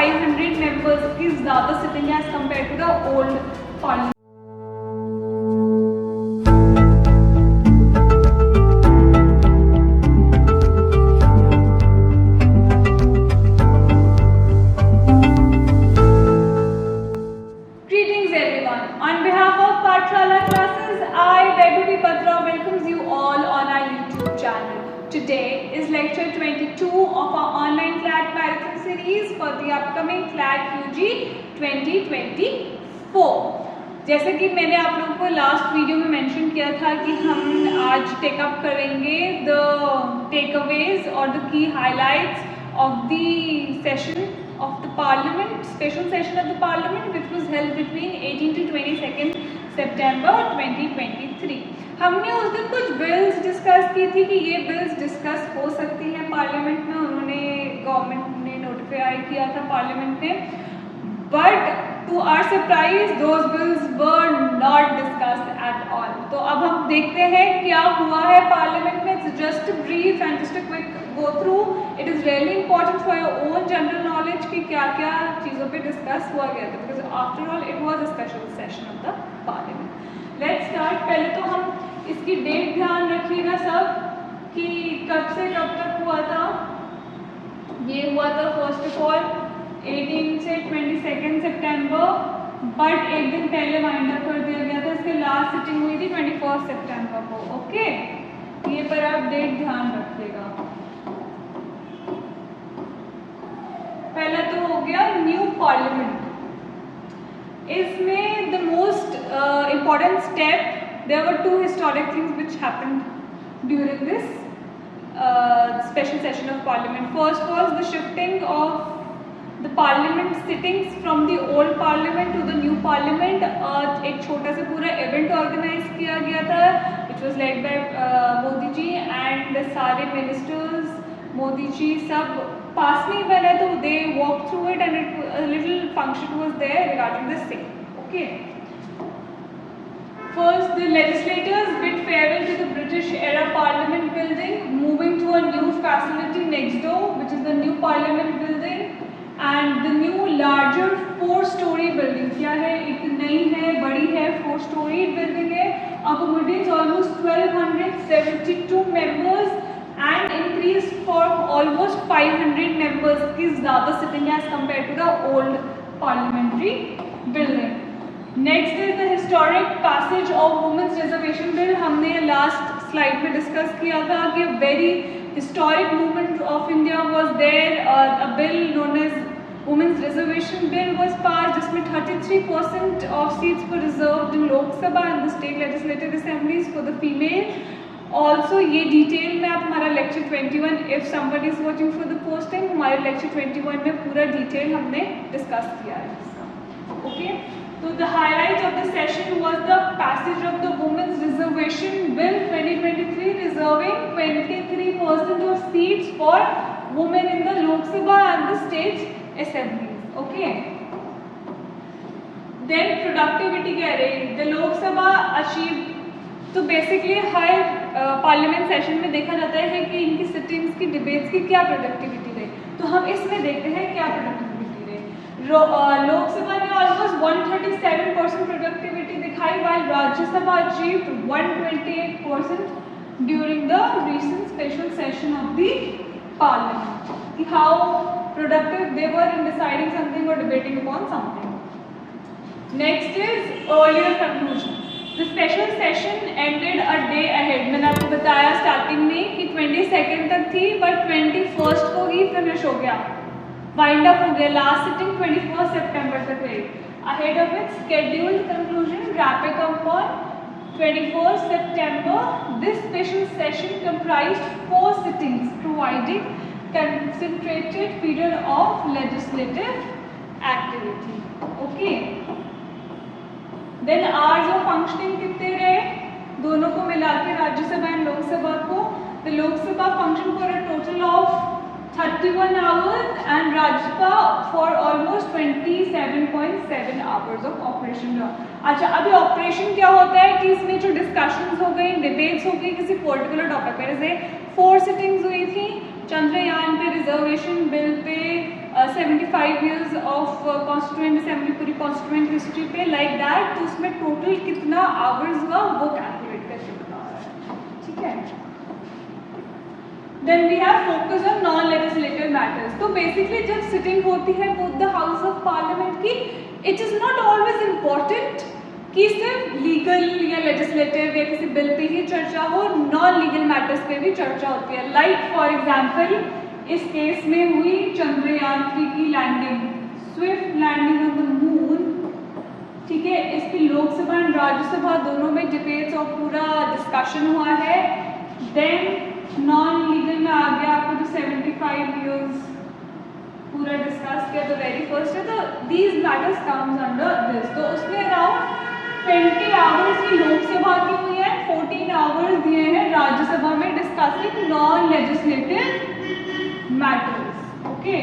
500 members की ज़्यादा sitting है as compare to the old parliament. Today is lecture 22 of our online CLAT marathon series for the upcoming CLAT UG 2024। जैसे कि मैंने आप लोगों को लास्ट वीडियो में मेंशन किया था कि हम आज टेकअप करेंगे द टेकअवेज और the key highlights of the session of the parliament, special session of the parliament which was held between 18 to 22 September 2023। हमने उस दिन कुछ बिल्स डिस्कस की थी कि ये बिल्स डिस्कस हो सकती हैं पार्लियामेंट में, उन्होंने गवर्नमेंट ने नोटिफाई किया था पार्लियामेंट में, but to our surprise those bills were not discussed at all. तो अब हम देखते हैं क्या हुआ है पार्लियामेंट में। It's just brief and just a quick go through. It is really important for your own general knowledge कि क्या क्या चीज़ों पे डिस्कस हुआ गया था, because after all it was a special session of the parliament. Let's start. पहले तो हम इसकी डेट ध्यान रखिएगा सब कि कब से कब तक हुआ था। ये हुआ था फर्स्ट ऑफ ऑल 18 से 22 सितंबर, बट एक दिन पहले वाइंड अप कर दिया गया था। इसकी लास्ट सिटिंग हुई थी 21 सितंबर को। ओके, ये पर आप डेट ध्यान रखिएगा। पहला तो हो गया न्यू पार्लियामेंट। इसमें the most important step, there were two historic things which happened during this special session of parliament. First was the shifting of the parliament sittings from the old parliament to the new parliament। एक छोटा सा पूरा event organise किया गया था which was led by Modi ji and सारे ministers. Modi ji सब पास में ही बने तो they walked through it and a little function was there regarding the same। Okay, first the legislators bid farewell to the British era parliament building, moving to a new facility next door which is the new parliament building and the new larger 4-story building। क्या है, एक नई है, बड़ी है, 4-story building है, accommodates almost 1272 members and increased for almost 500 members की ज़्यादा sitting as compared to the old parliamentary building। Next is the historic passage of women's reservation bill. हमने लास्ट स्लाइड में डिस्कस किया था कि very historic movement of India was there. A bill known as women's reservation bill was pass जिसमें 33% of seats were reserved in Lok Sabha and the state legislative assemblies for the female. Also ये detail में आप हमारा lecture 21 if somebody is watching for the posting, हमारे lecture 21 में पूरा detail हमने discuss किया है इसका। Okay, so the highlight of the session was the passage of the Women's Reservation Bill 2023, reserving 23% of seats for women in the Lok Sabha and the state assemblies। Okay, then productivity कह रहे हैं the Lok Sabha achieved। तो basically हर parliament session में देखा जाता है कि इनकी सिटिंग्स की डिबेट्स की क्या प्रोडक्टिविटी रही, तो हम इसमें देखते हैं क्या प्रोडक्टिविटी रही। लोकसभा ने ऑलमोस्ट 137% प्रोडक्टिविटी दिखाई, while Rajya Sabha achieved 128% during the recent special session of the parliament। कि how productive they were in deciding something or debating upon something। Next is earlier conclusion। The special session ended a day ahead। मैंने आपको बताया starting में कि 22 तक थी, but 21 को ही finish हो गया, वाइंड अप हो गया। लास्ट सिटिंग 21 सितंबर तक रही। Ahead of its scheduled conclusion, wrapping up on 21 September, this special session comprised 4 sittings, providing concentrated period of legislative activity। Okay, then hours of functioning कितने रहे दोनों को मिला के, राज्यसभा एंड लोकसभा को। The Lok Sabha function for a total of 31 hours and Rajya Sabha for almost 27.7 hours of operation रहा। अच्छा, अभी ऑपरेशन क्या होता है कि इसमें जो डिस्कशंस हो गई, डिबेट्स हो गई किसी पर्टिकुलर टॉपिक पर, जैसे 4 सिटिंग्स हुई थी चंद्रयान पे, reservation bill pay, 75 years of constituent assembly, पूरी कॉन्स्टिट्यूएंट हिस्ट्री पे लाइक दैट, तो उसमें टोटल कितना आवर्स हुआ वो कैलकुलेट करके बता रहा है, ठीक है। Then we have focus on non legislative matters. तो बेसिकली जब सिटिंग होती है both the house of parliament की, it is not always important कि सिर्फ लीगल या लेजिस्लेटिव या किसी बिल पे ही चर्चा हो, नॉन लीगल मैटर्स पे भी चर्चा होती है। लाइक फॉर एग्जांपल इस केस में हुई चंद्रयान-3 की landing, swift landing on the moon, ठीक है। इसकी लोकसभा एंड राज्यसभा दोनों में डिबेट्स और पूरा डिस्कशन हुआ है। देन नॉन लीगल में आ गया आपको जो 75 ईयर्स पूरा डिस्कस किया, तो वेरी फर्स्ट है, तो these matters comes under this. तो उसमें अराउंड 20 आवर्स की लोकसभा की हुई है, 14 आवर्स दिए हैं राज्यसभा में discussing non legislative matters, okay.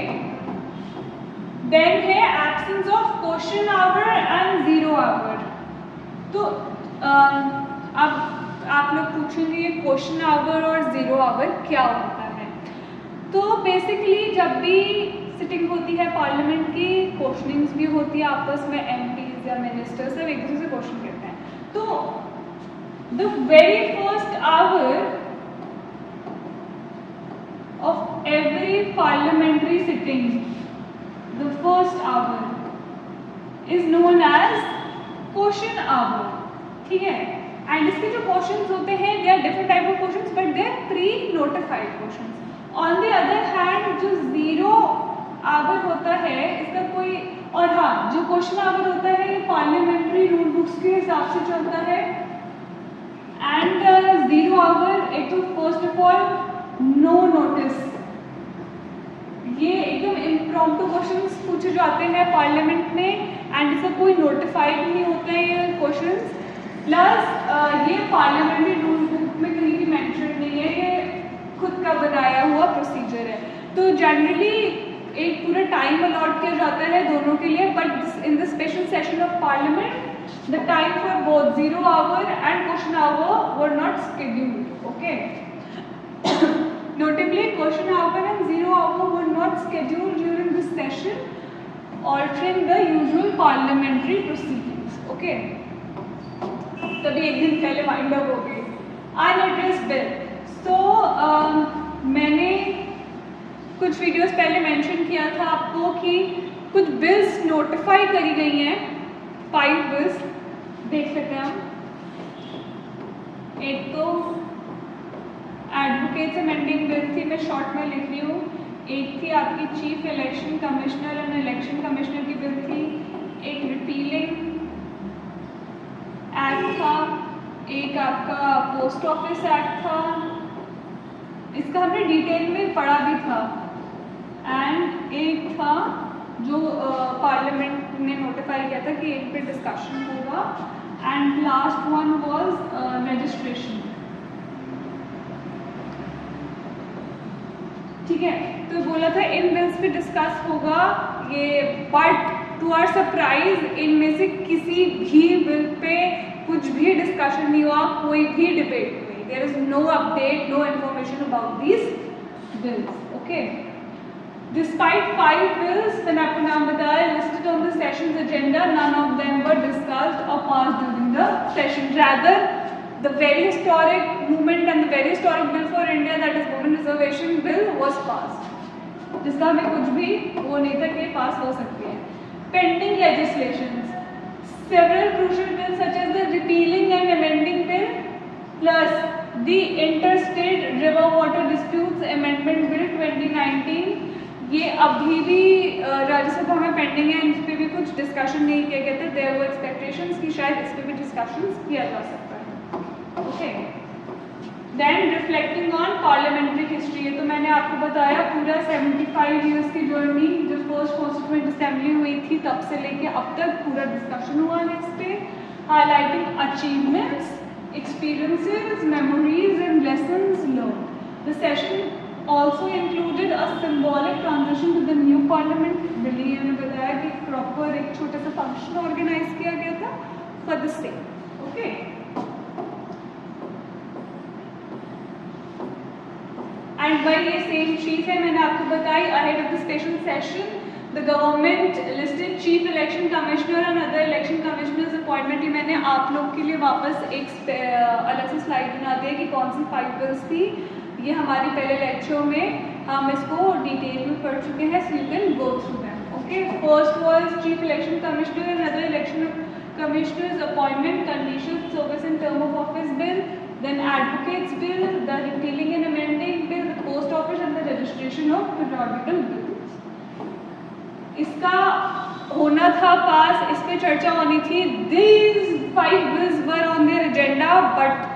Then है absence of question hour and zero hour. तो अब आप लोग पूछेंगे क्वेश्चन आवर और जीरो आवर क्या होता है। तो बेसिकली जब भी सिटिंग होती है पार्लियामेंट की, क्वेश्चनिंग्स भी होती है आपस में, एमपीज या मिनिस्टर्स सब एक दूसरे से क्वेश्चन करते हैं। तो the very first hour of every parliamentary sitting, the first hour is known as question hour, ठीक है। एंड इसके जो क्वेश्चंस होते हैं, they are different type of questions, but they are pre notified questions. On the other hand जो zero hour होता है इसका कोई, और हाँ, जो क्वेश्चन आवर होता है ये पार्लियामेंट्री रूल बुक्स के हिसाब से चलता है। एंड जीरो आवर एक तो first of all know notice, ये एकदम इम्प्रॉम्प्टू क्वेश्चंस पूछे जाते हैं पार्लियामेंट में एंड इसका कोई नोटिफाइड नहीं होता है ये क्वेश्चंस। प्लस ये पार्लियामेंट्री रूल बुक में कहीं भी मेंशन नहीं है, ये खुद का बनाया हुआ प्रोसीजर है। तो जनरली एक पूरा टाइम अलॉट किया जाता है दोनों के लिए, but in the special session of parliament the time for both zero hour and question hour were not scheduled, okay. Notably, question hour and zero hour were not scheduled during this session, altering the usual parliamentary proceedings. Okay. तभी एक दिन पहले wind up हो गई। Unaddressed bill. So मैंने कुछ videos पहले mention किया था आपको कि कुछ बिल्स नोटिफाई करी गई हैं, 5 बिल्स देख सकते हैं हम। एक तो एडवोकेट्स अमेंडिंग बिल थी, मैं शॉर्ट में लिख रही हूँ। एक थी आपकी chief election commissioner and election commissioner की बिल थी। एक रिपीलिंग एक्ट था, एक आपका पोस्ट ऑफिस एक्ट था, इसका हमने डिटेल में पढ़ा भी था। एंड एक था जो पार्लियामेंट ने नोटिफाई किया था कि एक पे डिस्कशन होगा। And last one was registration, ठीक है। तो बोला था इन बिल्स पे डिस्कस होगा ये, बट टू आवर सरप्राइज इनमें से किसी भी बिल पे कुछ भी डिस्कशन नहीं हुआ, कोई भी डिबेट नहीं। There is no update, no information about these bills, okay. Despite 5 bills, मैंने आपको नाम बताया, listed on the sessions agenda, none of them were discussed और passed during the session. Rather the very historic movement and the very historic bill for India, that is women reservation bill, was passed, जिसका हमें कुछ भी वो नहीं था कि पास हो सकती है। Pending legislations, several crucial bills such as the repealing and amending bill plus the interstate river water disputes amendment bill 2019, ये अभी भी राज्यसभा में पेंडिंग है, इस पर भी कुछ डिस्कशन नहीं किया गया था। देयर वर एक्सपेक्टेशंस कि शायद इस पर भी डिस्कशन किया जा सकता है, okay. Then reflecting on parliamentary history, ये तो मैंने आपको बताया पूरा 75 ईयर्स की जर्नी, जो फर्स्ट कॉन्स्टिट्यूएंट असेंबली हुई थी तब से लेके अब तक पूरा डिस्कशन हुआ है इस पे। Highlighting achievements, experiences, memories and lessons learn. The session also included a symbolic transition to the new parliament bill। मैंने बताया कि प्रॉपर एक छोटा सा फंक्शन ऑर्गेनाइज किया गया था for the same, okay. And वही ये सेम चीज़ है मैंने आपको बताई ahead of the special session The government listed chief election commissioner and other election commissioners appointment. ये मैंने आप लोग के लिए वापस एक अलग से स्लाइड बना दी है कि कौन सी 5 bills थी. ये हमारी पहले लेक्चर में हम इसको डिटेल में पढ़ चुके हैं, so you can go through them. Okay, first was chief election commissioner and other election commissioners appointment, conditions, service and term of office bill, then advocates bill, the repealing and amending bill, the post office and the registration of periodical bills. इसका होना था पास, इस पे चर्चा होनी थी. These 5 bills were on their agenda, but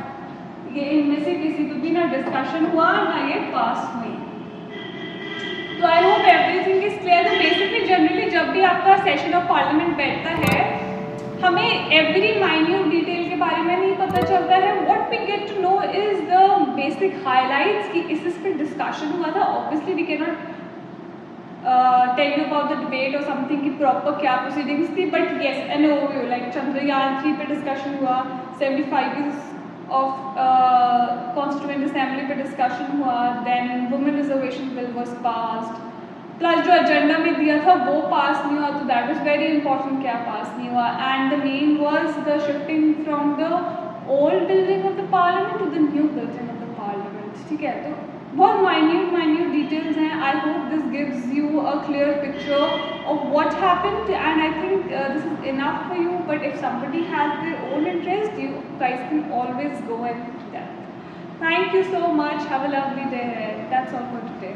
ये इनमें से किसी को भी ना डिस्कशन हुआ ना ये पास हुई. तो I hope everything is clear. तो बेसिकली जनरली जब भी आपका सेशन ऑफ पार्लियामेंट बैठता है, हमें एवरी माइन्यूट डिटेल के बारे में नहीं पता चलता है. What we get to know is the basic highlights कि इस पे डिस्कशन हुआ था. Obviously we can not tell you about the debate or something कि proper क्या proceedings थी, but yes, an overview like Chandrayaan 3 पे discussion हुआ, 75 years of Constituent Assembly पे discussion हुआ, then Women Reservation Bill was passed, plus जो agenda में दिया था वो pass नहीं हुआ, तो that was very important क्या pass नहीं हुआ. And the main was the shifting from the old building of the parliament to the new building of the parliament. ठीक है, तो बहुत minute details हैं. I hope this gives you a clear picture of what happened, and I think this is enough for you. But if somebody has their own interest, you guys can always go and do that. Thank you so much. Have a lovely day. That's all for today.